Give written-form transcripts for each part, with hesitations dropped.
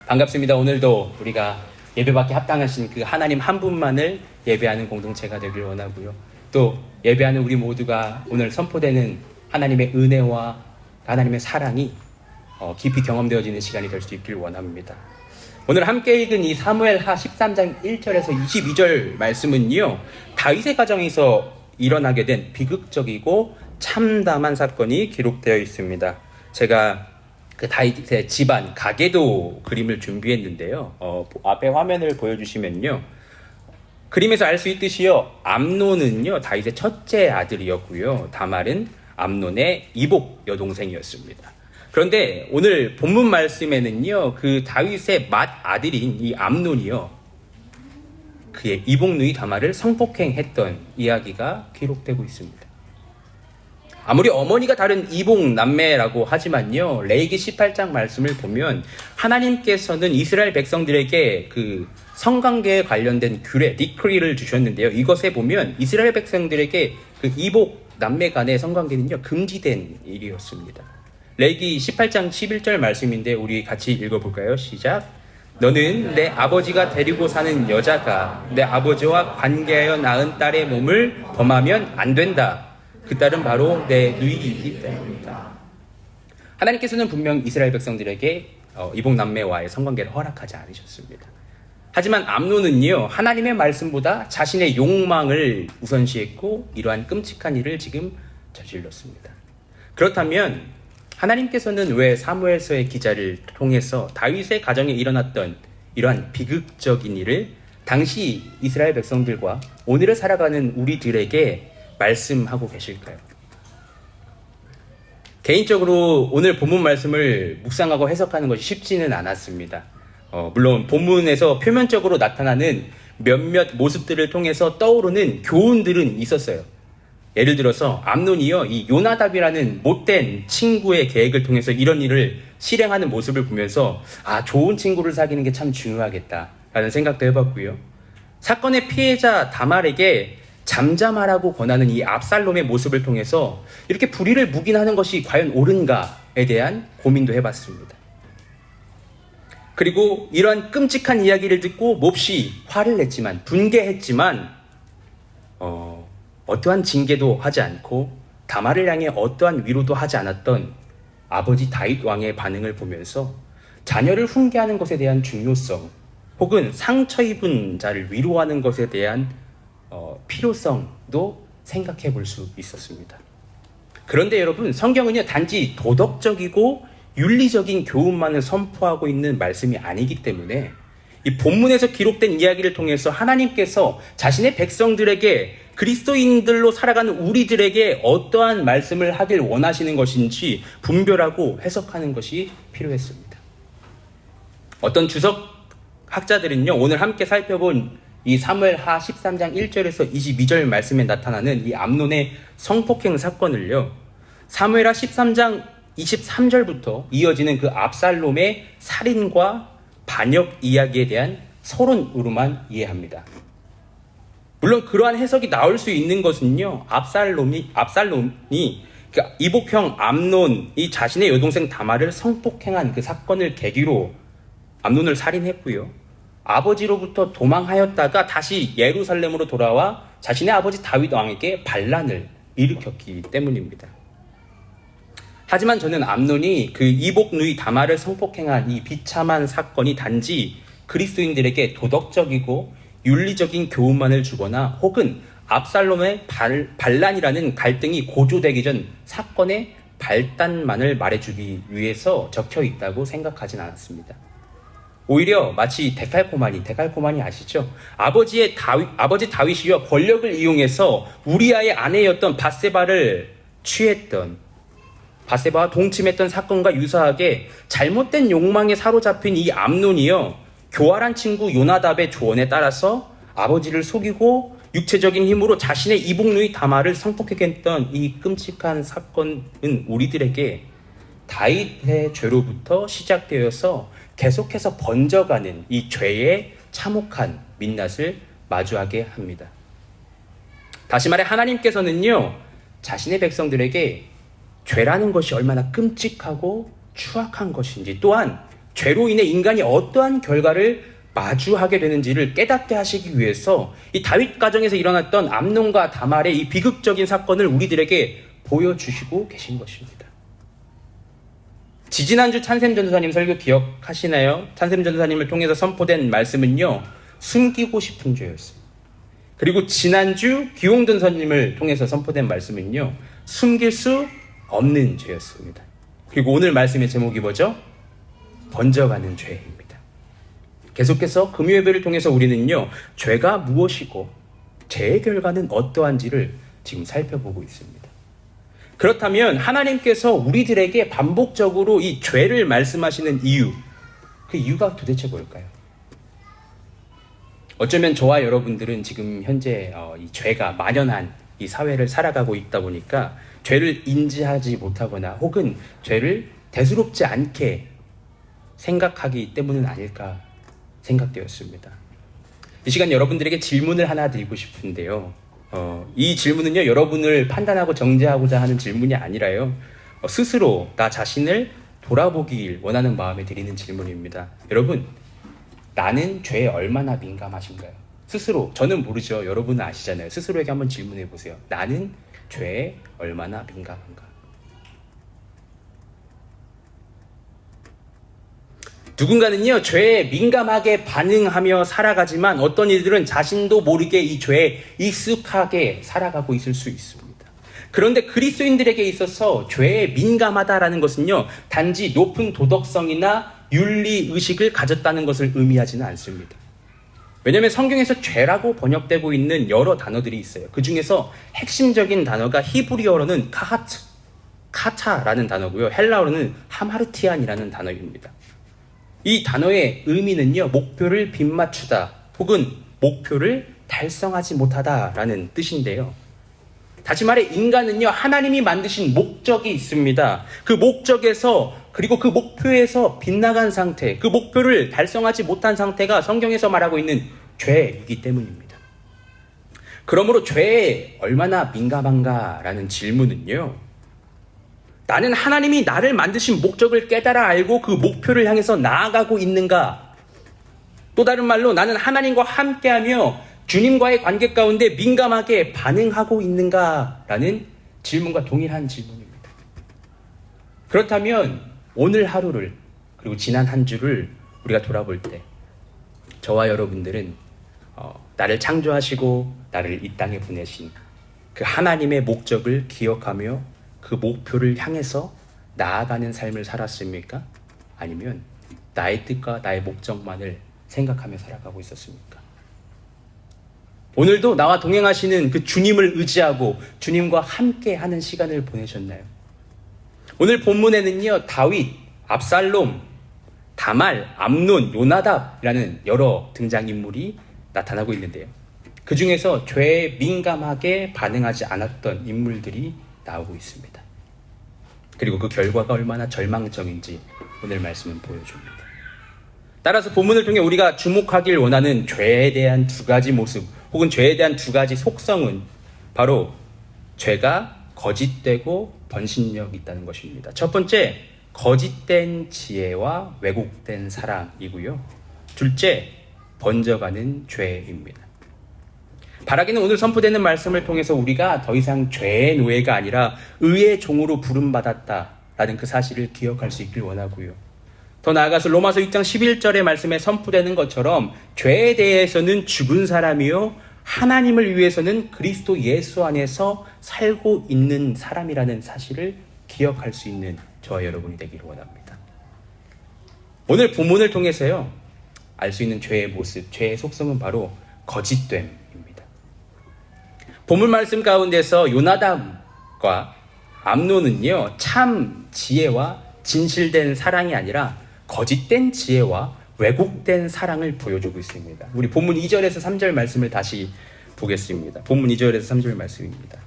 반갑습니다. 오늘도 우리가 예배받기 합당하신 그 하나님 한 분만을 예배하는 공동체가 되길 원하고요. 또 예배하는 우리 모두가 오늘 선포되는 하나님의 은혜와 하나님의 사랑이 깊이 경험되어지는 시간이 될 수 있길 원합니다. 오늘 함께 읽은 이 사무엘하 13장 1절에서 22절 말씀은요, 다윗의 가정에서 일어나게 된 비극적이고 참담한 사건이 기록되어 있습니다. 제가 그 다윗의 집안 가계도 그림을 준비했는데요. 앞에 화면을 보여주시면요, 그림에서 알 수 있듯이요, 암논은요 다윗의 첫째 아들이었고요, 다말은 암논의 이복 여동생이었습니다. 그런데 오늘 본문 말씀에는요, 그 다윗의 맏아들인 이 암논이요, 그의 이복누이 다말을 성폭행했던 이야기가 기록되고 있습니다. 아무리 어머니가 다른 이복 남매라고 하지만요, 레위기 18장 말씀을 보면 하나님께서는 이스라엘 백성들에게 그 성관계에 관련된 규례, 디크리를 주셨는데요. 이것에 보면 이스라엘 백성들에게 그 이복 남매 간의 성관계는요, 금지된 일이었습니다. 레위기 18장 11절 말씀인데 우리 같이 읽어볼까요? 시작. 너는 내 아버지가 데리고 사는 여자가 내 아버지와 관계하여 낳은 딸의 몸을 범하면 안 된다. 그 딸은 바로 내 누이이기 때문이다. 하나님께서는 분명 이스라엘 백성들에게 이복 남매와의 성관계를 허락하지 않으셨습니다. 하지만 암논은요, 하나님의 말씀보다 자신의 욕망을 우선시했고 이러한 끔찍한 일을 지금 저질렀습니다. 그렇다면 하나님께서는 왜 사무엘서의 기자를 통해서 다윗의 가정에 일어났던 이러한 비극적인 일을 당시 이스라엘 백성들과 오늘을 살아가는 우리들에게 말씀하고 계실까요? 개인적으로 오늘 본문 말씀을 묵상하고 해석하는 것이 쉽지는 않았습니다. 물론 본문에서 표면적으로 나타나는 몇몇 모습들을 통해서 떠오르는 교훈들은 있었어요. 예를 들어서 암논이요, 이 요나답이라는 못된 친구의 계획을 통해서 이런 일을 실행하는 모습을 보면서 좋은 친구를 사귀는 게 참 중요하겠다라는 생각도 해봤고요. 사건의 피해자 다말에게 잠잠하라고 권하는 이 압살롬의 모습을 통해서 이렇게 불의를 묵인하는 것이 과연 옳은가에 대한 고민도 해봤습니다. 그리고 이러한 끔찍한 이야기를 듣고 몹시 화를 냈지만, 분개했지만 어떠한 징계도 하지 않고 다말을 향해 어떠한 위로도 하지 않았던 아버지 다윗 왕의 반응을 보면서 자녀를 훈계하는 것에 대한 중요성, 혹은 상처 입은 자를 위로하는 것에 대한 필요성도 생각해 볼 수 있었습니다. 그런데 여러분, 성경은요, 단지 도덕적이고 윤리적인 교훈만을 선포하고 있는 말씀이 아니기 때문에 이 본문에서 기록된 이야기를 통해서 하나님께서 자신의 백성들에게, 그리스도인들로 살아가는 우리들에게 어떠한 말씀을 하길 원하시는 것인지 분별하고 해석하는 것이 필요했습니다. 어떤 주석 학자들은요, 오늘 함께 살펴본 이 사무엘하 13장 1절에서 22절 말씀에 나타나는 이 암논의 성폭행 사건을요, 사무엘하 13장 23절부터 이어지는 그 압살롬의 살인과 반역 이야기에 대한 서론으로만 이해합니다. 물론 그러한 해석이 나올 수 있는 것은요, 압살롬이 그 이복형 암논이 자신의 여동생 다말을 성폭행한 그 사건을 계기로 암논을 살인했고요, 아버지로부터 도망하였다가 다시 예루살렘으로 돌아와 자신의 아버지 다윗 왕에게 반란을 일으켰기 때문입니다. 하지만 저는 암논이 그 이복 누이 다말을 성폭행한 이 비참한 사건이 단지 그리스도인들에게 도덕적이고 윤리적인 교훈만을 주거나 혹은 압살롬의 반란이라는 갈등이 고조되기 전 사건의 발단만을 말해주기 위해서 적혀 있다고 생각하진 않았습니다. 오히려 마치 데칼코마니 아시죠? 아버지 다윗이요, 권력을 이용해서 우리아의 아내였던 바세바를 취했던, 바세바와 동침했던 사건과 유사하게 잘못된 욕망에 사로잡힌 이 암논이요, 교활한 친구 요나답의 조언에 따라서 아버지를 속이고 육체적인 힘으로 자신의 이복누이 다말을 성폭행했던 이 끔찍한 사건은 우리들에게 다윗의 죄로부터 시작되어서 계속해서 번져가는 이 죄의 참혹한 민낯을 마주하게 합니다. 다시 말해 하나님께서는요, 자신의 백성들에게 죄라는 것이 얼마나 끔찍하고 추악한 것인지, 또한 죄로 인해 인간이 어떠한 결과를 마주하게 되는지를 깨닫게 하시기 위해서 이 다윗 가정에서 일어났던 암논과 다말의 이 비극적인 사건을 우리들에게 보여주시고 계신 것입니다. 지지난주 찬샘 전도사님 설교 기억하시나요? 찬샘 전도사님을 통해서 선포된 말씀은요, 숨기고 싶은 죄였어요. 그리고 지난주 기용 전도사님을 통해서 선포된 말씀은요, 숨길 수 없는 죄였습니다. 그리고 오늘 말씀의 제목이 뭐죠? 번져가는 죄입니다. 계속해서 금요 예배를 통해서 우리는요, 죄가 무엇이고 죄의 결과는 어떠한지를 지금 살펴보고 있습니다. 그렇다면 하나님께서 우리들에게 반복적으로 이 죄를 말씀하시는 이유, 그 이유가 도대체 뭘까요? 어쩌면 저와 여러분들은 지금 현재 이 죄가 만연한 이 사회를 살아가고 있다 보니까 죄를 인지하지 못하거나 혹은 죄를 대수롭지 않게 생각하기 때문은 아닐까 생각되었습니다. 이 시간 여러분들에게 질문을 하나 드리고 싶은데요. 이 질문은요, 여러분을 판단하고 정죄하고자 하는 질문이 아니라요, 스스로 나 자신을 돌아보길 원하는 마음에 드리는 질문입니다. 여러분, 나는 죄에 얼마나 민감하신가요? 스스로, 저는 모르죠. 여러분은 아시잖아요. 스스로에게 한번 질문해 보세요. 나는 죄에 얼마나 민감한가? 누군가는요, 죄에 민감하게 반응하며 살아가지만 어떤 이들은 자신도 모르게 이 죄에 익숙하게 살아가고 있을 수 있습니다. 그런데 그리스도인들에게 있어서 죄에 민감하다라는 것은요, 단지 높은 도덕성이나 윤리의식을 가졌다는 것을 의미하지는 않습니다. 왜냐하면 성경에서 죄라고 번역되고 있는 여러 단어들이 있어요. 그 중에서 핵심적인 단어가 히브리어로는 카타라는 단어고요, 헬라어로는 하마르티안이라는 단어입니다. 이 단어의 의미는요, 목표를 빗맞추다 혹은 목표를 달성하지 못하다라는 뜻인데요. 다시 말해 인간은요, 하나님이 만드신 목적이 있습니다. 그 목적에서, 그리고 그 목표에서 빗나간 상태, 그 목표를 달성하지 못한 상태가 성경에서 말하고 있는 죄이기 때문입니다. 그러므로 죄에 얼마나 민감한가라는 질문은요, 나는 하나님이 나를 만드신 목적을 깨달아 알고 그 목표를 향해서 나아가고 있는가? 또 다른 말로 나는 하나님과 함께하며 주님과의 관계 가운데 민감하게 반응하고 있는가? 라는 질문과 동일한 질문입니다. 그렇다면 오늘 하루를, 그리고 지난 한 주를 우리가 돌아볼 때 저와 여러분들은 나를 창조하시고 나를 이 땅에 보내신 그 하나님의 목적을 기억하며 그 목표를 향해서 나아가는 삶을 살았습니까? 아니면 나의 뜻과 나의 목적만을 생각하며 살아가고 있었습니까? 오늘도 나와 동행하시는 그 주님을 의지하고 주님과 함께 하는 시간을 보내셨나요? 오늘 본문에는요, 다윗, 압살롬, 다말, 암논, 요나답이라는 여러 등장인물이 나타나고 있는데요. 그 중에서 죄에 민감하게 반응하지 않았던 인물들이 나오고 있습니다. 그리고 그 결과가 얼마나 절망적인지 오늘 말씀은 보여줍니다. 따라서 본문을 통해 우리가 주목하길 원하는 죄에 대한 두 가지 모습 혹은 죄에 대한 두 가지 속성은 바로 죄가 거짓되고 번신력이 있다는 것입니다. 첫 번째, 거짓된 지혜와 왜곡된 사랑이고요. 둘째, 번져가는 죄입니다. 바라기는 오늘 선포되는 말씀을 통해서 우리가 더 이상 죄의 노예가 아니라 의의 종으로 부름받았다라는 그 사실을 기억할 수 있길 원하고요. 더 나아가서 로마서 6장 11절의 말씀에 선포되는 것처럼 죄에 대해서는 죽은 사람이요 하나님을 위해서는 그리스도 예수 안에서 살고 있는 사람이라는 사실을 기억할 수 있는 저와 여러분이 되기를 원합니다. 오늘 본문을 통해서요, 알 수 있는 죄의 모습, 죄의 속성은 바로 거짓됨. 본문 말씀 가운데서 요나답과 암논은요, 참 지혜와 진실된 사랑이 아니라 거짓된 지혜와 왜곡된 사랑을 보여주고 있습니다. 우리 본문 2절에서 3절 말씀을 다시 보겠습니다. 본문 2절에서 3절 말씀입니다.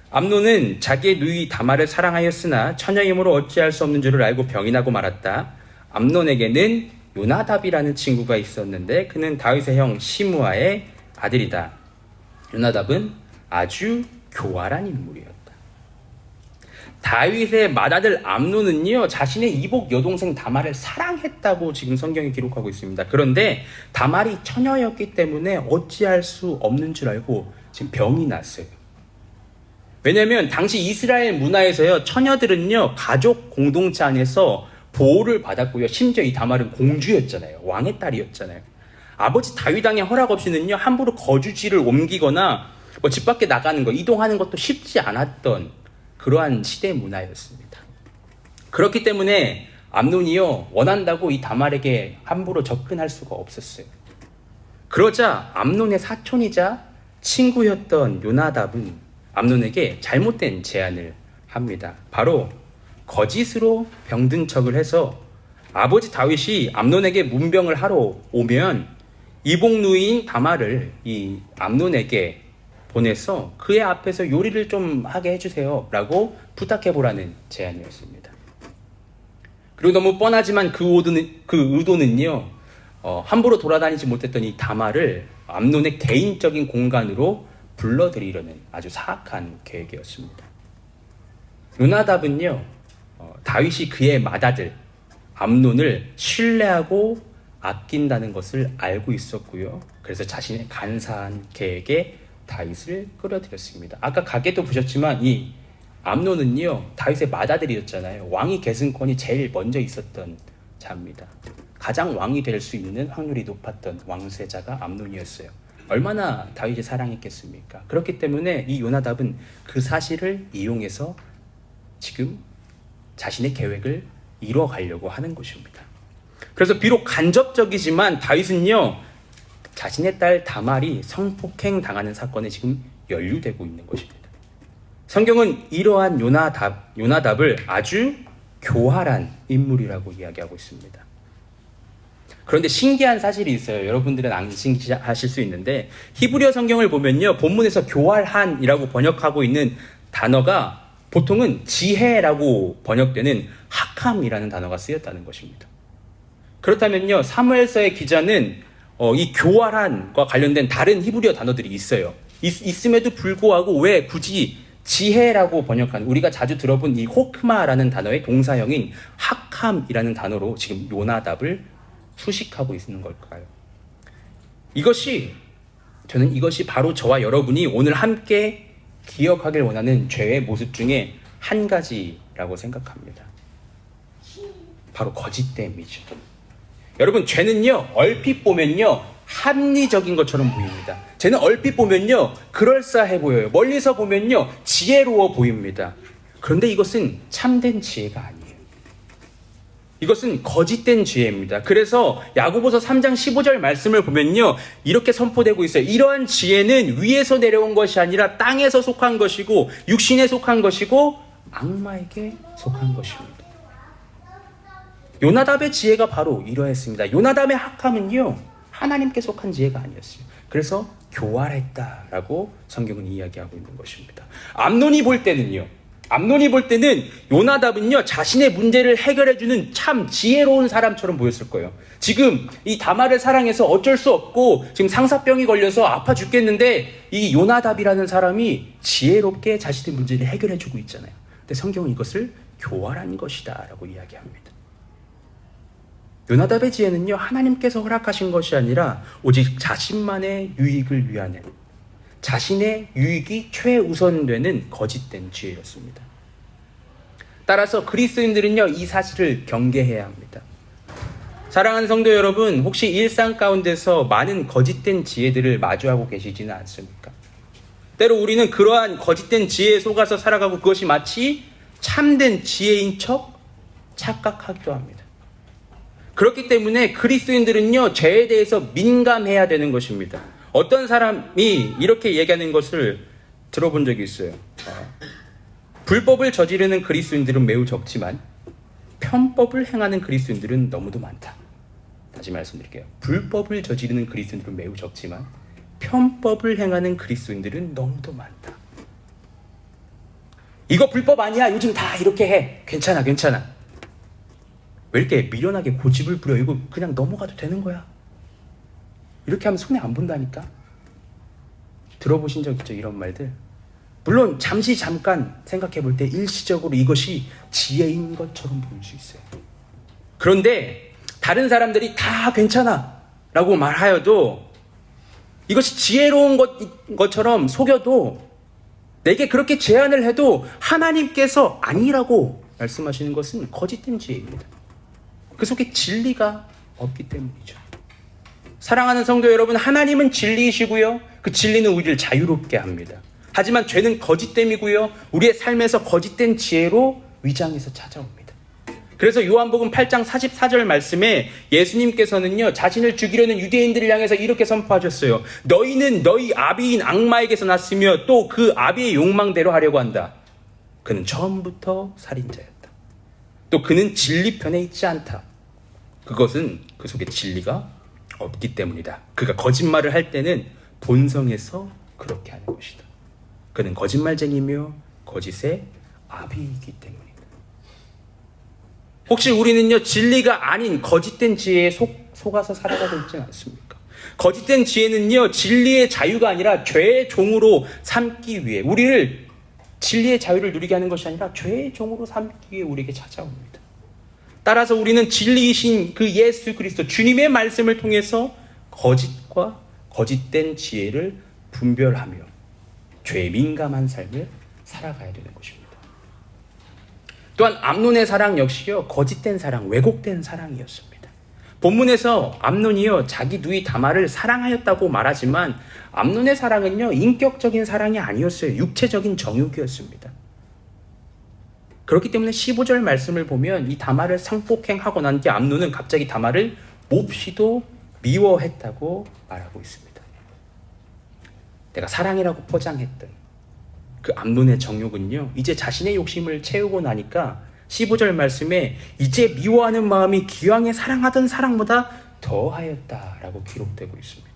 암논은 자기의 누이 다말을 사랑하였으나 처녀임으로 어찌할 수 없는 줄을 알고 병이 나고 말았다. 암논에게는 요나답이라는 친구가 있었는데 그는 다윗의 형 시므아의 아들이다. 요나답은 아주 교활한 인물이었다. 다윗의 맏아들 암논은요, 자신의 이복 여동생 다말을 사랑했다고 지금 성경이 기록하고 있습니다. 그런데 다말이 처녀였기 때문에 어찌할 수 없는 줄 알고 지금 병이 났어요. 왜냐하면 당시 이스라엘 문화에서요, 처녀들은요 가족 공동체 안에서 보호를 받았고요, 심지어 이 다말은 공주였잖아요. 왕의 딸이었잖아요. 아버지 다윗 왕의 허락 없이는요 함부로 거주지를 옮기거나 뭐 집 밖에 나가는 거, 이동하는 것도 쉽지 않았던 그러한 시대 문화였습니다. 그렇기 때문에 암논이요 원한다고 이 다말에게 함부로 접근할 수가 없었어요. 그러자 암논의 사촌이자 친구였던 요나답은 암논에게 잘못된 제안을 합니다. 바로 거짓으로 병든 척을 해서 아버지 다윗이 암논에게 문병을 하러 오면 이복누이인 다말을 이 암논에게 보내서 그의 앞에서 요리를 좀 하게 해주세요 라고 부탁해보라는 제안이었습니다. 그리고 너무 뻔하지만 그 의도는요, 함부로 돌아다니지 못했던 이 다말을 암논의 개인적인 공간으로 불러들이려는 아주 사악한 계획이었습니다. 요나답은요, 다윗이 그의 맏아들 암논을 신뢰하고 아낀다는 것을 알고 있었고요. 그래서 자신의 간사한 계획에 다윗을 끌어들였습니다. 아까 가게도 보셨지만 이 암논은요 다윗의 맏아들이었잖아요. 왕위 계승권이 제일 먼저 있었던 자입니다. 가장 왕이 될 수 있는 확률이 높았던 왕세자가 암논이었어요. 얼마나 다윗이 사랑했겠습니까? 그렇기 때문에 이 요나답은 그 사실을 이용해서 지금 자신의 계획을 이뤄가려고 하는 것입니다. 그래서 비록 간접적이지만 다윗은요 자신의 딸 다말이 성폭행 당하는 사건에 지금 연루되고 있는 것입니다. 성경은 이러한 요나답을 아주 교활한 인물이라고 이야기하고 있습니다. 그런데 신기한 사실이 있어요. 여러분들은 안 신기하실 수 있는데 히브리어 성경을 보면요 본문에서 교활한이라고 번역하고 있는 단어가 보통은 지혜라고 번역되는 하캄이라는 단어가 쓰였다는 것입니다. 그렇다면요 사무엘서의 기자는 이 교활한과 관련된 다른 히브리어 단어들이 있어요. 있음에도 불구하고 왜 굳이 지혜라고 번역한, 우리가 자주 들어본 이 호크마라는 단어의 동사형인 하캄이라는 단어로 지금 요나답을 수식하고 있는 걸까요? 저는 이것이 바로 저와 여러분이 오늘 함께 기억하길 원하는 죄의 모습 중에 한 가지라고 생각합니다. 바로 거짓됨이죠. 여러분, 죄는요 얼핏 보면요 합리적인 것처럼 보입니다. 죄는 얼핏 보면요 그럴싸해 보여요. 멀리서 보면요 지혜로워 보입니다. 그런데 이것은 참된 지혜가 아니에요. 이것은 거짓된 지혜입니다. 그래서 야고보서 3장 15절 말씀을 보면요 이렇게 선포되고 있어요. 이러한 지혜는 위에서 내려온 것이 아니라 땅에서 속한 것이고 육신에 속한 것이고 악마에게 속한 것입니다. 요나답의 지혜가 바로 이러했습니다. 요나답의 하캄은요 하나님께 속한 지혜가 아니었어요. 그래서 교활했다라고 성경은 이야기하고 있는 것입니다. 암논이 볼 때는 요나답은요 자신의 문제를 해결해주는 참 지혜로운 사람처럼 보였을 거예요. 지금 이 다말을 사랑해서 어쩔 수 없고 지금 상사병이 걸려서 아파 죽겠는데 이 요나답이라는 사람이 지혜롭게 자신의 문제를 해결해주고 있잖아요. 근데 성경은 이것을 교활한 것이다 라고 이야기합니다. 요나답의 지혜는요 하나님께서 허락하신 것이 아니라 오직 자신만의 유익을 위한, 자신의 유익이 최우선되는 거짓된 지혜였습니다. 따라서 그리스도인들은요 이 사실을 경계해야 합니다. 사랑하는 성도 여러분, 혹시 일상 가운데서 많은 거짓된 지혜들을 마주하고 계시지는 않습니까? 때로 우리는 그러한 거짓된 지혜에 속아서 살아가고 그것이 마치 참된 지혜인 척 착각하기도 합니다. 그렇기 때문에 그리스도인들은요 죄에 대해서 민감해야 되는 것입니다. 어떤 사람이 이렇게 얘기하는 것을 들어본 적이 있어요. 불법을 저지르는 그리스도인들은 매우 적지만 편법을 행하는 그리스도인들은 너무도 많다. 다시 말씀드릴게요. 불법을 저지르는 그리스도인들은 매우 적지만 편법을 행하는 그리스도인들은 너무도 많다. 이거 불법 아니야, 요즘 다 이렇게 해, 괜찮아. 왜 이렇게 미련하게 고집을 부려? 이거 그냥 넘어가도 되는 거야. 이렇게 하면 손해 안 본다니까. 들어보신 적 있죠? 이런 말들. 물론 잠깐 생각해 볼 때 일시적으로 이것이 지혜인 것처럼 보일 수 있어요. 그런데 다른 사람들이 다 괜찮아 라고 말하여도 이것이 지혜로운 것처럼 속여도 내게 그렇게 제안을 해도 하나님께서 아니라고 말씀하시는 것은 거짓된 지혜입니다. 그 속에 진리가 없기 때문이죠. 사랑하는 성도 여러분, 하나님은 진리이시고요. 그 진리는 우리를 자유롭게 합니다. 하지만 죄는 거짓됨이고요. 우리의 삶에서 거짓된 지혜로 위장해서 찾아옵니다. 그래서 요한복음 8장 44절 말씀에 예수님께서는요, 자신을 죽이려는 유대인들을 향해서 이렇게 선포하셨어요. 너희는 너희 아비인 악마에게서 났으며 또 그 아비의 욕망대로 하려고 한다. 그는 처음부터 살인자였다. 또 그는 진리 편에 있지 않다. 그것은 그 속에 진리가 없기 때문이다. 그가 거짓말을 할 때는 본성에서 그렇게 하는 것이다. 그는 거짓말쟁이며 거짓의 아비이기 때문이다. 혹시 우리는요, 진리가 아닌 거짓된 지혜에 속아서 살아가고 있지는 않습니까? 거짓된 지혜는요, 진리의 자유가 아니라 죄의 종으로 삼기 위해, 우리를 진리의 자유를 누리게 하는 것이 아니라 죄의 종으로 삼기 위해 우리에게 찾아옵니다. 따라서 우리는 진리이신 그 예수 그리스도 주님의 말씀을 통해서 거짓과 거짓된 지혜를 분별하며 죄에 민감한 삶을 살아가야 되는 것입니다. 또한 암논의 사랑 역시요, 거짓된 사랑, 왜곡된 사랑이었습니다. 본문에서 암논이요, 자기 누이 다말을 사랑하였다고 말하지만 암논의 사랑은요, 인격적인 사랑이 아니었어요. 육체적인 정욕이었습니다. 그렇기 때문에 15절 말씀을 보면 이 다말을 상폭행하고 난 뒤 암논은 갑자기 다말을 몹시도 미워했다고 말하고 있습니다. 내가 사랑이라고 포장했던 그 암논의 정욕은요, 이제 자신의 욕심을 채우고 나니까 15절 말씀에 이제 미워하는 마음이 기왕에 사랑하던 사랑보다 더하였다라고 기록되고 있습니다.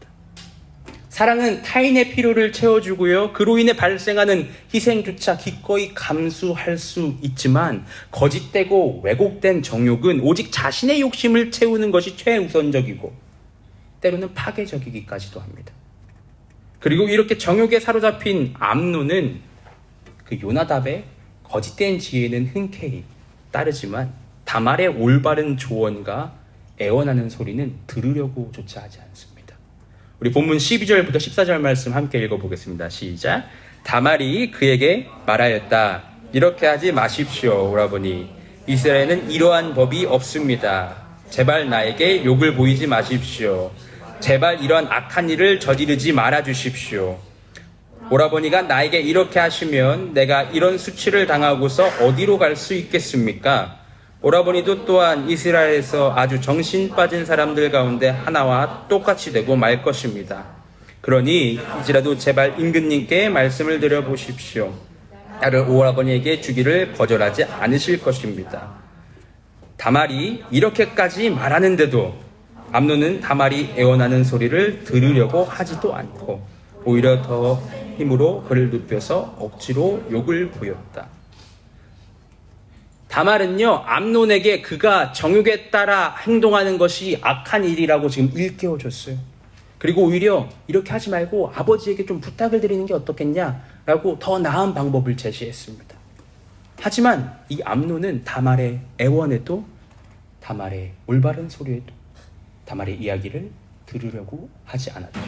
사랑은 타인의 필요를 채워주고요, 그로 인해 발생하는 희생조차 기꺼이 감수할 수 있지만 거짓되고 왜곡된 정욕은 오직 자신의 욕심을 채우는 것이 최우선적이고 때로는 파괴적이기까지도 합니다. 그리고 이렇게 정욕에 사로잡힌 암논은 그 요나답의 거짓된 지혜는 흔쾌히 따르지만 다말의 올바른 조언과 애원하는 소리는 들으려고 조차 하지 않습니다. 우리 본문 12절부터 14절 말씀 함께 읽어보겠습니다. 시작. 다말이 그에게 말하였다. 이렇게 하지 마십시오, 오라버니. 이스라엘에는 이러한 법이 없습니다. 제발 나에게 욕을 보이지 마십시오. 제발 이런 악한 일을 저지르지 말아 주십시오. 오라버니가 나에게 이렇게 하시면 내가 이런 수치를 당하고서 어디로 갈 수 있겠습니까? 오라버니도 또한 이스라엘에서 아주 정신 빠진 사람들 가운데 하나와 똑같이 되고 말 것입니다. 그러니 이제라도 제발 임금님께 말씀을 드려보십시오. 나를 오라버니에게 주기를 거절하지 않으실 것입니다. 다말이 이렇게까지 말하는데도 암논은 다말이 애원하는 소리를 들으려고 하지도 않고 오히려 더 힘으로 그를 눕혀서 억지로 욕을 보였다. 다말은요, 암논에게 그가 정욕에 따라 행동하는 것이 악한 일이라고 지금 일깨워줬어요. 그리고 오히려 이렇게 하지 말고 아버지에게 좀 부탁을 드리는 게 어떻겠냐라고 더 나은 방법을 제시했습니다. 하지만 이 암논은 다말의 애원에도, 다말의 올바른 소리에도 다말의 이야기를 들으려고 하지 않았죠.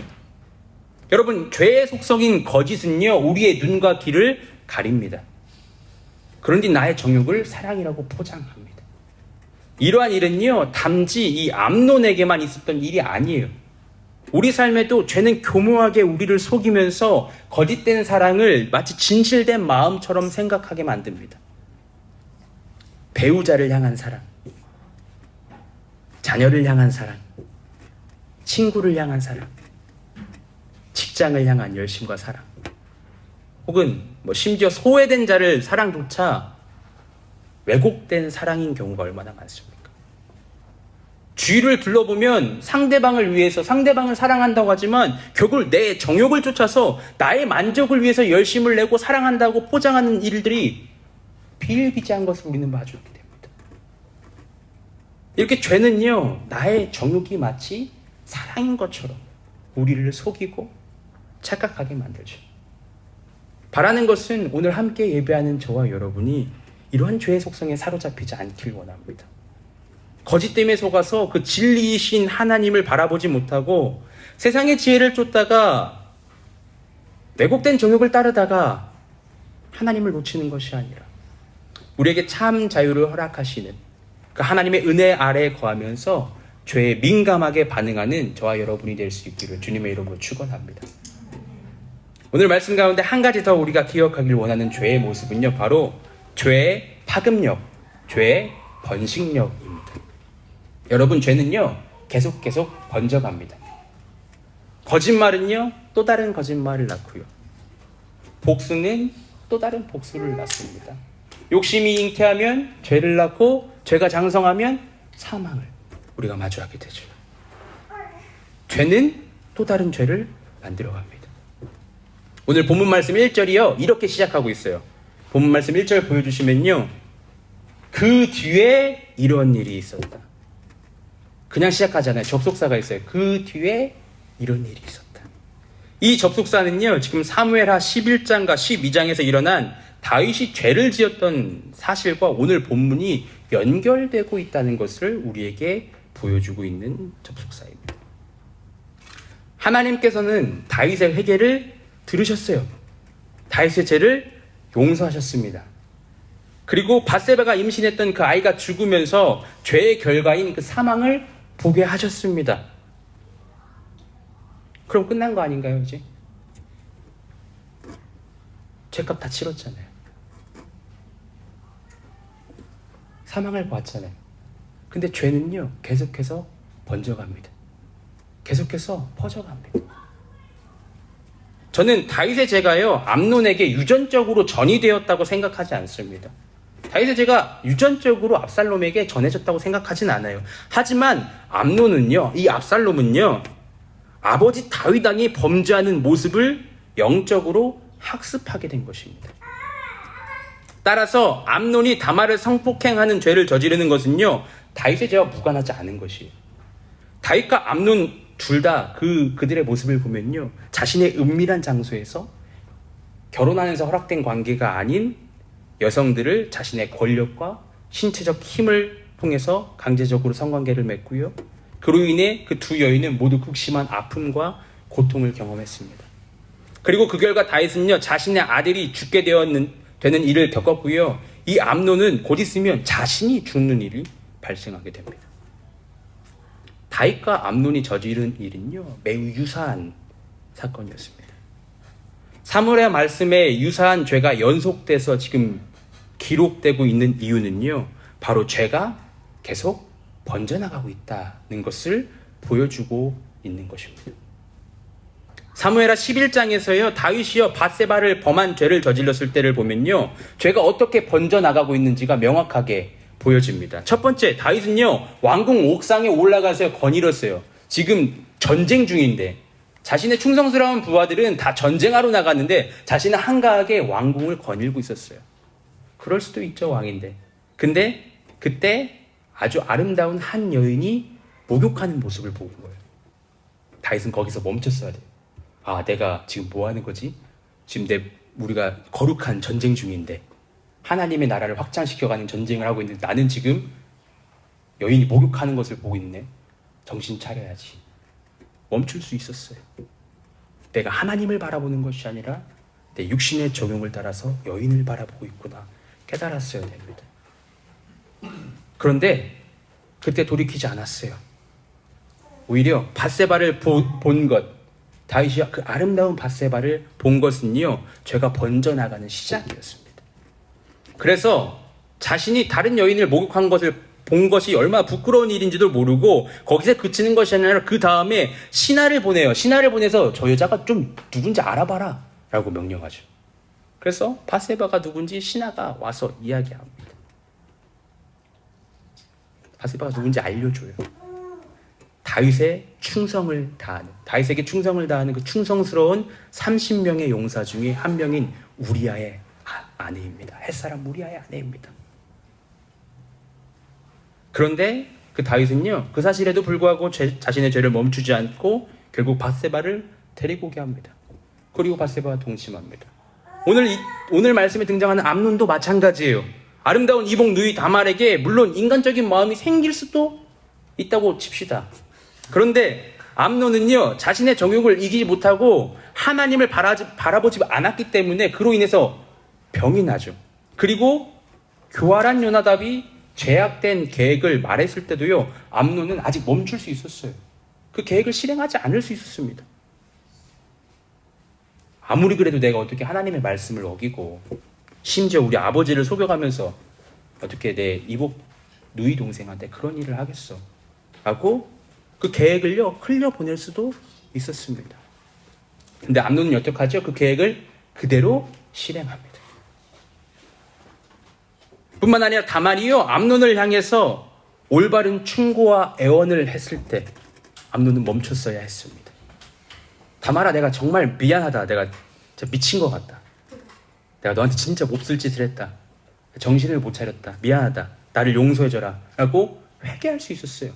여러분, 죄의 속성인 거짓은요, 우리의 눈과 귀를 가립니다. 그런데 나의 정욕을 사랑이라고 포장합니다. 이러한 일은요, 단지 이 암논에게만 있었던 일이 아니에요. 우리 삶에도 죄는 교묘하게 우리를 속이면서 거짓된 사랑을 마치 진실된 마음처럼 생각하게 만듭니다. 배우자를 향한 사랑, 자녀를 향한 사랑, 친구를 향한 사랑, 직장을 향한 열심과 사랑, 혹은 심지어 소외된 자를 사랑조차 왜곡된 사랑인 경우가 얼마나 많습니까? 주위를 둘러보면 상대방을 위해서 상대방을 사랑한다고 하지만 결국 내 정욕을 쫓아서 나의 만족을 위해서 열심을 내고 사랑한다고 포장하는 일들이 비일비재한 것을 우리는 마주하게 됩니다. 이렇게 죄는요, 나의 정욕이 마치 사랑인 것처럼 우리를 속이고 착각하게 만들죠. 바라는 것은 오늘 함께 예배하는 저와 여러분이 이러한 죄의 속성에 사로잡히지 않길 원합니다. 거짓됨에 속아서 그 진리이신 하나님을 바라보지 못하고 세상의 지혜를 쫓다가 왜곡된 정욕을 따르다가 하나님을 놓치는 것이 아니라 우리에게 참 자유를 허락하시는 그 하나님의 은혜 아래에 거하면서 죄에 민감하게 반응하는 저와 여러분이 될 수 있기를 주님의 이름으로 축원합니다. 오늘 말씀 가운데 한 가지 더 우리가 기억하길 원하는 죄의 모습은요, 바로 죄의 파급력, 죄의 번식력입니다. 여러분, 죄는요 계속 번져갑니다. 거짓말은요 또 다른 거짓말을 낳고요, 복수는 또 다른 복수를 낳습니다. 욕심이 잉태하면 죄를 낳고 죄가 장성하면 사망을 우리가 마주하게 되죠. 죄는 또 다른 죄를 만들어갑니다. 오늘 본문 말씀 1절이요 이렇게 시작하고 있어요. 본문 말씀 1절 보여주시면요, 그 뒤에 이런 일이 있었다. 그냥 시작하잖아요. 접속사가 있어요. 그 뒤에 이런 일이 있었다. 이 접속사는요, 지금 사무엘하 11장과 12장에서 일어난 다윗이 죄를 지었던 사실과 오늘 본문이 연결되고 있다는 것을 우리에게 보여주고 있는 접속사입니다. 하나님께서는 다윗의 회개를 들으셨어요. 다윗의 죄를 용서하셨습니다. 그리고 밧세바가 임신했던 그 아이가 죽으면서 죄의 결과인 그 사망을 보게 하셨습니다. 그럼 끝난 거 아닌가요, 이제? 죄값 다 치렀잖아요. 사망을 봤잖아요. 근데 죄는요 계속해서 번져갑니다. 계속해서 퍼져갑니다. 저는 다윗의 죄가요 암논에게 유전적으로 전이되었다고 생각하지 않습니다. 다윗의 죄가 유전적으로 압살롬에게 전해졌다고 생각하진 않아요. 하지만 암논은요, 이 압살롬은요, 아버지 다윗 왕이 범죄하는 모습을 영적으로 학습하게 된 것입니다. 따라서 암논이 다말을 성폭행하는 죄를 저지르는 것은요 다윗의 죄와 무관하지 않은 것이에요. 다윗과 암논 둘 다 그들의 모습을 보면요, 자신의 은밀한 장소에서 결혼하면서 허락된 관계가 아닌 여성들을 자신의 권력과 신체적 힘을 통해서 강제적으로 성관계를 맺고요, 그로 인해 그 두 여인은 모두 극심한 아픔과 고통을 경험했습니다. 그리고 그 결과 다윗은요 자신의 아들이 죽게 되는 일을 겪었고요, 이 암논은 곧 있으면 자신이 죽는 일이 발생하게 됩니다. 다윗과 암논이 저지른 일은요 매우 유사한 사건이었습니다. 사무엘의 말씀에 유사한 죄가 연속돼서 지금 기록되고 있는 이유는요, 바로 죄가 계속 번져나가고 있다는 것을 보여주고 있는 것입니다. 사무엘하 11장에서요 다윗이요 밧세바를 범한 죄를 저질렀을 때를 보면요, 죄가 어떻게 번져나가고 있는지가 명확하게 보여집니다. 첫 번째, 다윗은요 왕궁 옥상에 올라가서 거닐었어요. 지금 전쟁 중인데 자신의 충성스러운 부하들은 다 전쟁하러 나갔는데 자신은 한가하게 왕궁을 거닐고 있었어요. 그럴 수도 있죠, 왕인데. 근데 그때 아주 아름다운 한 여인이 목욕하는 모습을 본 거예요. 다윗은 거기서 멈췄어야 돼요. 아, 내가 지금 뭐 하는 거지? 지금 우리가 거룩한 전쟁 중인데, 하나님의 나라를 확장시켜가는 전쟁을 하고 있는데 나는 지금 여인이 목욕하는 것을 보고 있네. 정신 차려야지. 멈출 수 있었어요. 내가 하나님을 바라보는 것이 아니라 내 육신의 적용을 따라서 여인을 바라보고 있구나 깨달았어야 됩니다. 그런데 그때 돌이키지 않았어요. 오히려 밧세바를 본 것, 다윗이 그 아름다운 밧세바를 본 것은요 죄가 번져나가는 시작이었습니다. 그래서 자신이 다른 여인을 목욕한 것을 본 것이 얼마나 부끄러운 일인지도 모르고 거기서 그치는 것이 아니라 그 다음에 신하를 보내요. 신하를 보내서 저 여자가 좀 누군지 알아봐라 라고 명령하죠. 그래서 밧세바가 누군지 신하가 와서 이야기합니다. 밧세바가 누군지 알려줘요. 다윗의 충성을 다하는, 다윗에게 충성을 다하는 그 충성스러운 30명의 용사 중에 한 명인 우리아의 아내입니다. 햇사람 우리아의 아내입니다. 그런데 그 다윗은요 그 사실에도 불구하고 자신의 죄를 멈추지 않고 결국 밧세바를 데리고 오게 합니다. 그리고 밧세바와 동침합니다. 오늘 말씀에 등장하는 암논도 마찬가지예요. 아름다운 이복 누이 다말에게 물론 인간적인 마음이 생길 수도 있다고 칩시다. 그런데 암논은요, 자신의 정욕을 이기지 못하고 하나님을 바라보지 않았기 때문에 그로 인해서 병이 나죠. 그리고 교활한 요나답이 죄악된 계획을 말했을 때도요, 암논은 아직 멈출 수 있었어요. 그 계획을 실행하지 않을 수 있었습니다. 아무리 그래도 내가 어떻게 하나님의 말씀을 어기고 심지어 우리 아버지를 속여가면서 어떻게 내 이복 누이 동생한테 그런 일을 하겠어 라고 그 계획을요 흘려보낼 수도 있었습니다. 근데 암논은 어떡하죠? 그 계획을 그대로 실행합니다. 뿐만 아니라 다말이요, 암논을 향해서 올바른 충고와 애원을 했을 때 암논은 멈췄어야 했습니다. 다말아, 내가 정말 미안하다. 내가 진짜 미친 것 같다. 내가 너한테 진짜 몹쓸 짓을 했다. 정신을 못 차렸다. 미안하다. 나를 용서해줘라. 라고 회개할 수 있었어요.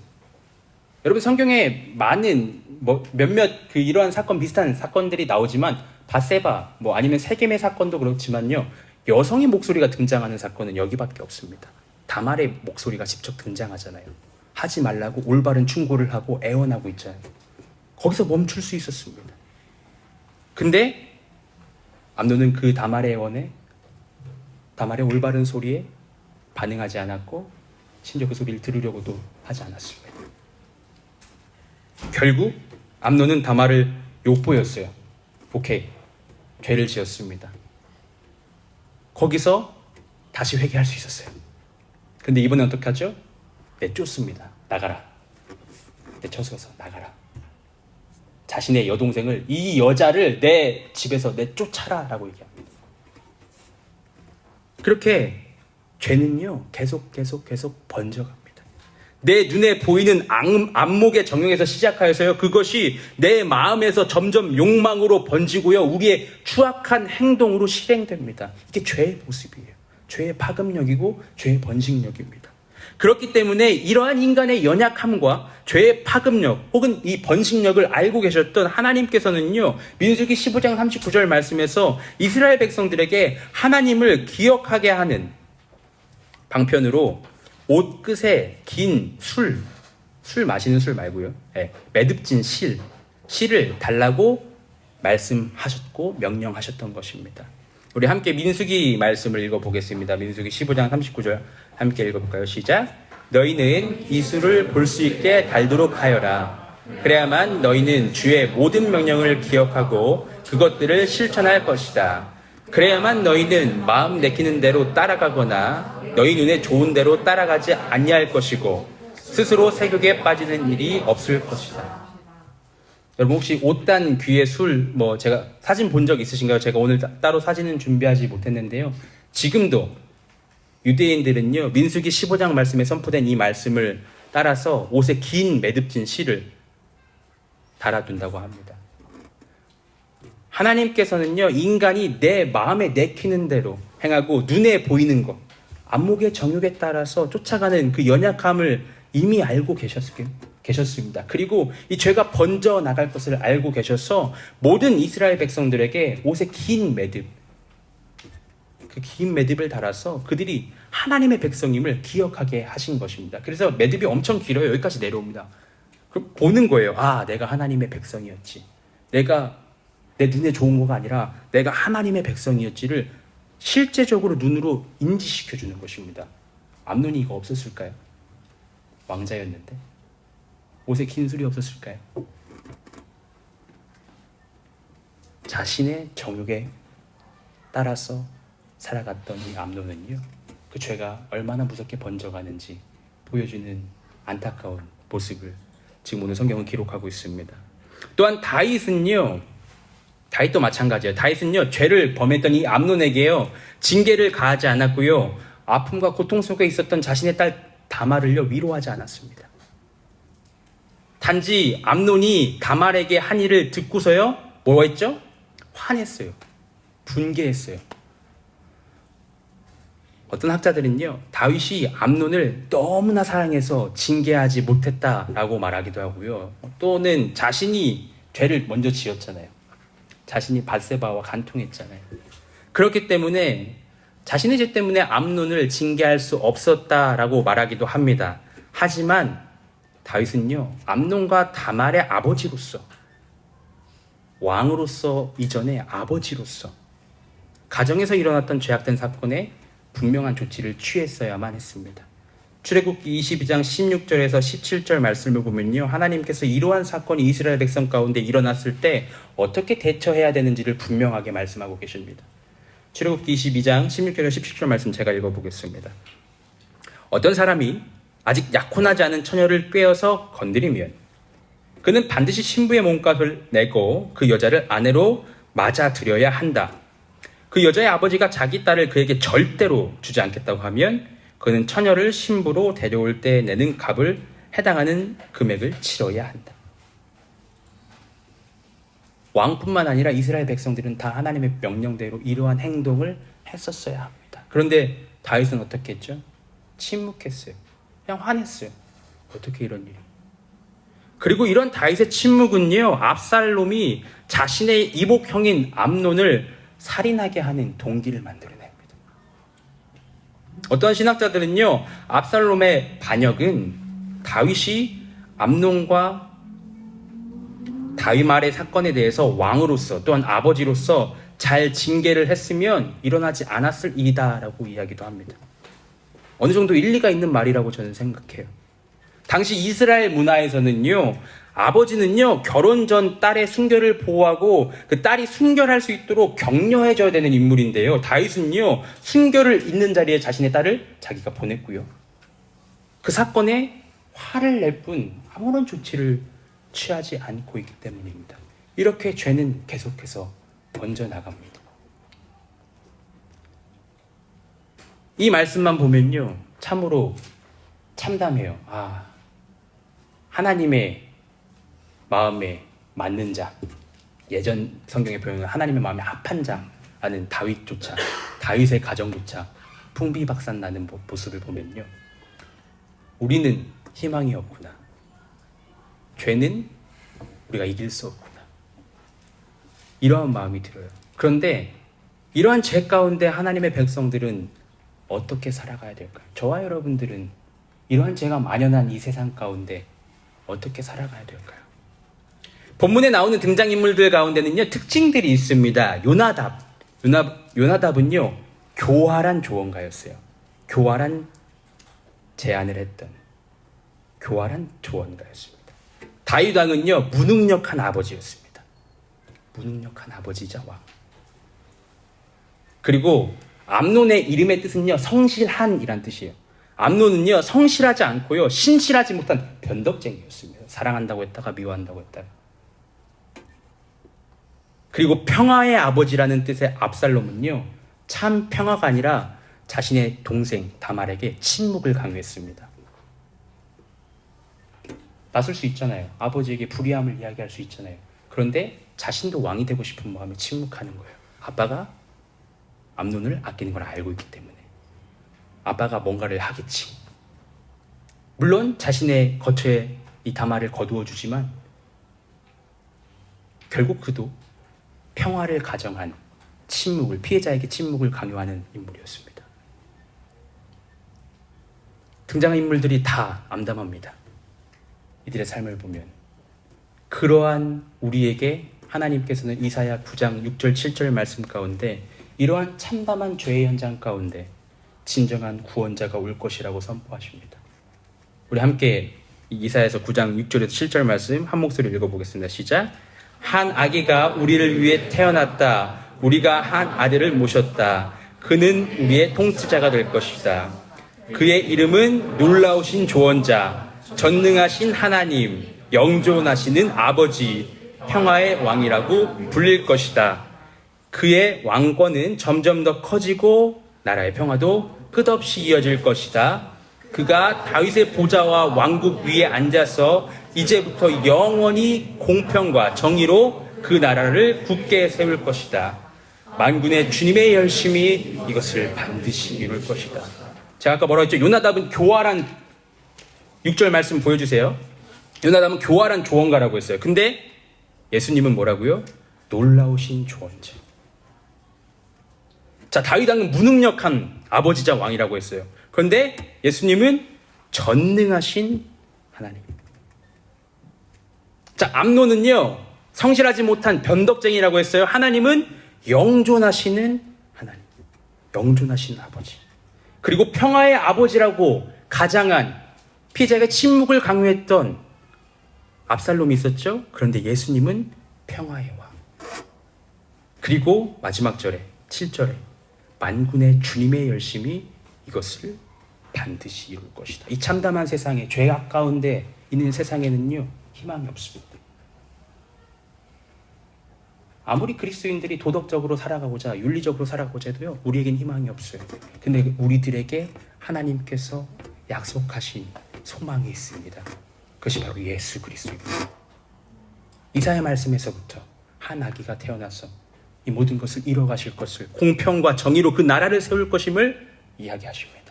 여러분, 성경에 많은 몇몇 이러한 사건, 비슷한 사건들이 나오지만 밧세바 아니면 세겜의 사건도 그렇지만요, 여성의 목소리가 등장하는 사건은 여기밖에 없습니다. 다말의 목소리가 직접 등장하잖아요. 하지 말라고 올바른 충고를 하고 애원하고 있잖아요. 거기서 멈출 수 있었습니다. 근데 암논은 그 다말의 애원에, 다말의 올바른 소리에 반응하지 않았고 심지어 그 소리를 들으려고도 하지 않았습니다. 결국 암논은 다말을 욕보였어요. 오케이, 죄를 지었습니다. 거기서 다시 회개할 수 있었어요. 근데 이번엔 어떻게 하죠? 내쫓습니다. 나가라. 내쳐서 나가라. 자신의 여동생을, 이 여자를 내 집에서 내쫓아라 라고 얘기합니다. 그렇게 죄는요 계속 번져갑니다. 내 눈에 보이는 안목의 정욕에서 시작하여서요, 그것이 내 마음에서 점점 욕망으로 번지고요, 우리의 추악한 행동으로 실행됩니다. 이게 죄의 모습이에요. 죄의 파급력이고 죄의 번식력입니다. 그렇기 때문에 이러한 인간의 연약함과 죄의 파급력 혹은 이 번식력을 알고 계셨던 하나님께서는요, 민수기 15장 39절 말씀에서 이스라엘 백성들에게 하나님을 기억하게 하는 방편으로 옷끝에 긴 술 마시는 술 말고요, 매듭진 실을 달라고 말씀하셨고 명령하셨던 것입니다. 우리 함께 민수기 말씀을 읽어보겠습니다. 민수기 15장 39절 함께 읽어볼까요? 시작. 너희는 이 술을 볼 수 있게 달도록 하여라. 그래야만 너희는 주의 모든 명령을 기억하고 그것들을 실천할 것이다. 그래야만 너희는 마음 내키는 대로 따라가거나 너희 눈에 좋은 대로 따라가지 아니할 것이고 스스로 세욕에 빠지는 일이 없을 것이다. 여러분, 혹시 옷단 귀에 술, 제가 사진 본 적 있으신가요? 제가 오늘 따로 사진은 준비하지 못했는데요, 지금도 유대인들은요, 민수기 15장 말씀에 선포된 이 말씀을 따라서 옷에 긴 매듭진 실을 달아둔다고 합니다. 하나님께서는요, 인간이 내 마음에 내키는 대로 행하고 눈에 보이는 것, 안목의 정욕에 따라서 쫓아가는 그 연약함을 이미 알고 계셨습니다. 그리고 이 죄가 번져 나갈 것을 알고 계셔서 모든 이스라엘 백성들에게 옷에 긴 매듭, 그 긴 매듭을 달아서 그들이 하나님의 백성임을 기억하게 하신 것입니다. 그래서 매듭이 엄청 길어요. 여기까지 내려옵니다. 그럼 보는 거예요. 아, 내가 하나님의 백성이었지. 내가 내 눈에 좋은 거가 아니라 내가 하나님의 백성이었지를 실제적으로 눈으로 인지시켜주는 것입니다. 암논이 이거 없었을까요? 왕자였는데. 옷에 긴 술이 없었을까요? 자신의 정욕에 따라서 살아갔던 이 암논은요, 그 죄가 얼마나 무섭게 번져가는지 보여주는 안타까운 모습을 지금 오늘 성경은 기록하고 있습니다. 또한 다윗도 마찬가지예요. 다윗은요, 죄를 범했던 이 암논에게요, 징계를 가하지 않았고요, 아픔과 고통 속에 있었던 자신의 딸 다말을요, 위로하지 않았습니다. 단지 암논이 다말에게 한 일을 듣고서요, 뭐 했죠? 화냈어요. 분개했어요. 어떤 학자들은요, 다윗이 암논을 너무나 사랑해서 징계하지 못했다라고 말하기도 하고요, 또는 자신이 죄를 먼저 지었잖아요. 자신이 밧세바와 간통했잖아요. 그렇기 때문에 자신의 죄 때문에 암논을 징계할 수 없었다라고 말하기도 합니다. 하지만 다윗은요, 암논과 다말의 아버지로서, 왕으로서 이전에 아버지로서 가정에서 일어났던 죄악된 사건에 분명한 조치를 취했어야만 했습니다. 출애굽기 22장 16절에서 17절 말씀을 보면요, 하나님께서 이러한 사건이 이스라엘 백성 가운데 일어났을 때 어떻게 대처해야 되는지를 분명하게 말씀하고 계십니다. 출애굽기 22장 16절에서 17절 말씀 제가 읽어보겠습니다. 어떤 사람이 아직 약혼하지 않은 처녀를 꿰어서 건드리면 그는 반드시 신부의 몸값을 내고 그 여자를 아내로 맞아들여야 한다. 그 여자의 아버지가 자기 딸을 그에게 절대로 주지 않겠다고 하면 그는 처녀를 신부로 데려올 때 내는 값을 해당하는 금액을 치러야 한다. 왕뿐만 아니라 이스라엘 백성들은 다 하나님의 명령대로 이러한 행동을 했었어야 합니다. 그런데 다윗은 어떻게 했죠? 침묵했어요. 그냥 화냈어요. 어떻게 이런 일이? 그리고 이런 다윗의 침묵은요, 압살롬이 자신의 이복형인 암논을 살인하게 하는 동기를 만들어냅니다. 어떤 신학자들은요, 압살롬의 반역은 다윗이 암논과 다윗말의 사건에 대해서 왕으로서 또한 아버지로서 잘 징계를 했으면 일어나지 않았을 일이다라고 이야기도 합니다. 어느 정도 일리가 있는 말이라고 저는 생각해요. 당시 이스라엘 문화에서는요, 아버지는요, 결혼 전 딸의 순결을 보호하고 그 딸이 순결할 수 있도록 격려해줘야 되는 인물인데요, 다윗은요, 순결을 잇는 자리에 자신의 딸을 자기가 보냈고요, 그 사건에 화를 낼 뿐 아무런 조치를 취하지 않고 있기 때문입니다. 이렇게 죄는 계속해서 번져나갑니다. 이 말씀만 보면요, 참으로 참담해요. 하나님의 마음에 맞는 자, 예전 성경의 표현은 하나님의 마음에 합한 자라는 다윗조차, 다윗의 가정조차 풍비박산 나는 모습을 보면요, 우리는 희망이 없구나, 죄는 우리가 이길 수 없구나, 이러한 마음이 들어요. 그런데 이러한 죄 가운데 하나님의 백성들은 어떻게 살아가야 될까요? 저와 여러분들은 이러한 죄가 만연한 이 세상 가운데 어떻게 살아가야 될까요? 본문에 나오는 등장인물들 가운데는요, 특징들이 있습니다. 요나답은요, 교활한 조언가였어요. 교활한 제안을 했던 교활한 조언가였습니다. 다윗 왕은요, 무능력한 아버지였습니다. 무능력한 아버지이자 왕. 그리고 암논의 이름의 뜻은요, 성실한이란 뜻이에요. 암논은요, 성실하지 않고요, 신실하지 못한 변덕쟁이였습니다. 사랑한다고 했다가 미워한다고 했다가. 그리고 평화의 아버지라는 뜻의 압살롬은요, 참 평화가 아니라 자신의 동생 다말에게 침묵을 강요했습니다. 맞설 수 있잖아요. 아버지에게 불의함을 이야기할 수 있잖아요. 그런데 자신도 왕이 되고 싶은 마음에 침묵하는 거예요. 아빠가 암논을 아끼는 걸 알고 있기 때문에. 아빠가 뭔가를 하겠지. 물론 자신의 거처에 이 다말을 거두어 주지만 결국 그도 평화를 가정한 침묵을, 피해자에게 침묵을 강요하는 인물이었습니다. 등장한 인물들이 다 암담합니다. 이들의 삶을 보면 그러한 우리에게 하나님께서는 이사야 9장 6절 7절 말씀 가운데 이러한 참담한 죄의 현장 가운데 진정한 구원자가 올 것이라고 선포하십니다. 우리 함께 이사야서 9장 6절에서 7절 말씀 한 목소리 읽어보겠습니다. 시작. 한 아기가 우리를 위해 태어났다. 우리가 한 아들을 모셨다. 그는 우리의 통치자가 될 것이다. 그의 이름은 놀라우신 조언자, 전능하신 하나님, 영존하시는 아버지, 평화의 왕이라고 불릴 것이다. 그의 왕권은 점점 더 커지고 나라의 평화도 끝없이 이어질 것이다. 그가 다윗의 보좌와 왕국 위에 앉아서 이제부터 영원히 공평과 정의로 그 나라를 굳게 세울 것이다. 만군의 주님의 열심이 이것을 반드시 이룰 것이다. 제가 아까 뭐라고 했죠? 요나답은 교활한 6절 말씀 보여주세요. 요나답은 교활한 조언가라고 했어요. 근데 예수님은 뭐라고요? 놀라우신 조언자. 자, 다윗 왕은 무능력한 아버지자 왕이라고 했어요. 그런데 예수님은 전능하신 하나님. 자, 암논은요, 성실하지 못한 변덕쟁이라고 했어요. 하나님은 영존하시는 하나님, 영존하신 아버지. 그리고 평화의 아버지라고 가장한 피해자에게 침묵을 강요했던 압살롬이 있었죠. 그런데 예수님은 평화의 왕. 그리고 마지막 절에 7절에 만군의 주님의 열심이 이것을 반드시 이룰 것이다. 이 참담한 세상에, 죄악 가운데 있는 세상에는요, 희망이 없습니다. 아무리 그리스도인들이 도덕적으로 살아가고자, 윤리적으로 살아가고자 해도요, 우리에겐 희망이 없어요. 근데 우리들에게 하나님께서 약속하신 소망이 있습니다. 그것이 바로 예수 그리스도입니다. 이사야 말씀에서부터 한 아기가 태어나서 이 모든 것을 이뤄가실 것을, 공평과 정의로 그 나라를 세울 것임을 이야기하십니다.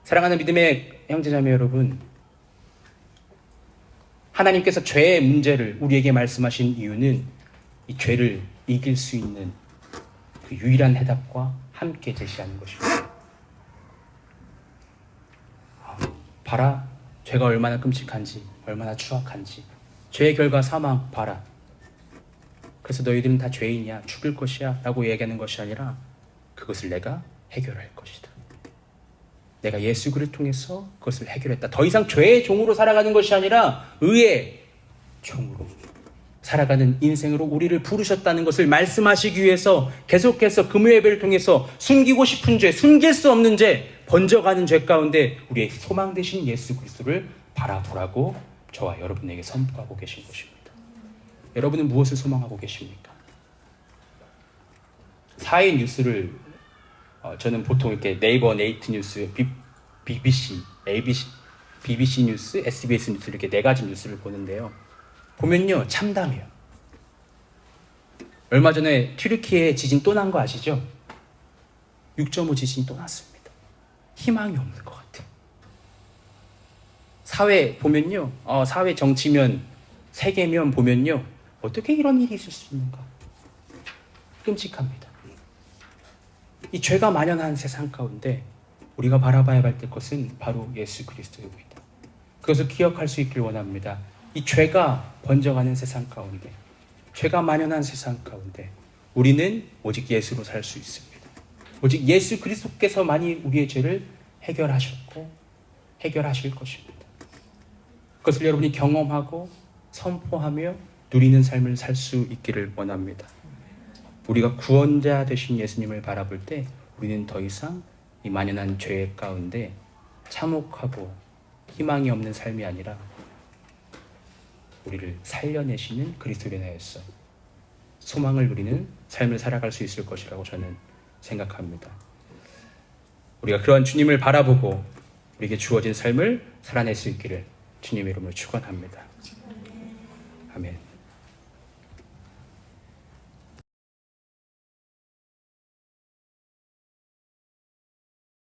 사랑하는 믿음의 형제자매 여러분, 하나님께서 죄의 문제를 우리에게 말씀하신 이유는 이 죄를 이길 수 있는 그 유일한 해답과 함께 제시하는 것입니다. 봐라, 죄가 얼마나 끔찍한지, 얼마나 추악한지. 죄의 결과 사망, 봐라. 그래서 너희들은 다 죄인이야, 죽을 것이야 라고 얘기하는 것이 아니라 그것을 내가 해결할 것이다. 내가 예수 그리스도를 통해서 그것을 해결했다. 더 이상 죄의 종으로 살아가는 것이 아니라 의의 종으로 살아가는 인생으로 우리를 부르셨다는 것을 말씀하시기 위해서 계속해서 금요 예배를 통해서 숨기고 싶은 죄, 숨길 수 없는 죄, 번져가는 죄 가운데 우리의 소망 되신 예수 그리스도를 바라보라고 저와 여러분에게 선포하고 계신 것입니다. 여러분은 무엇을 소망하고 계십니까? 사회 뉴스를 저는 보통 이렇게 네이버 네이트 뉴스, BBC 뉴스, SBS 뉴스 이렇게 네 가지 뉴스를 보는데요. 보면요, 참담해요. 얼마 전에 튀르키예 지진 또 난 거 아시죠? 6.5 지진이 또 났습니다. 희망이 없는 것 같아요. 사회 보면요, 사회 정치면, 세계면 보면요, 어떻게 이런 일이 있을 수 있는가? 끔찍합니다. 이 죄가 만연한 세상 가운데 우리가 바라봐야 할 것은 바로 예수 그리스도입니다. 그것을 기억할 수 있길 원합니다. 이 죄가 번져가는 세상 가운데, 죄가 만연한 세상 가운데 우리는 오직 예수로 살 수 있습니다. 오직 예수 그리스도께서만이 우리의 죄를 해결하셨고 해결하실 것입니다. 그것을 여러분이 경험하고 선포하며 누리는 삶을 살 수 있기를 원합니다. 우리가 구원자 되신 예수님을 바라볼 때 우리는 더 이상 이 만연한 죄 가운데 참혹하고 희망이 없는 삶이 아니라 우리를 살려내시는 그리스도에 대하여서 소망을 누리는 삶을 살아갈 수 있을 것이라고 저는 생각합니다. 우리가 그러한 주님을 바라보고 우리에게 주어진 삶을 살아낼 수 있기를 주님의 이름으로 축원합니다. 아멘.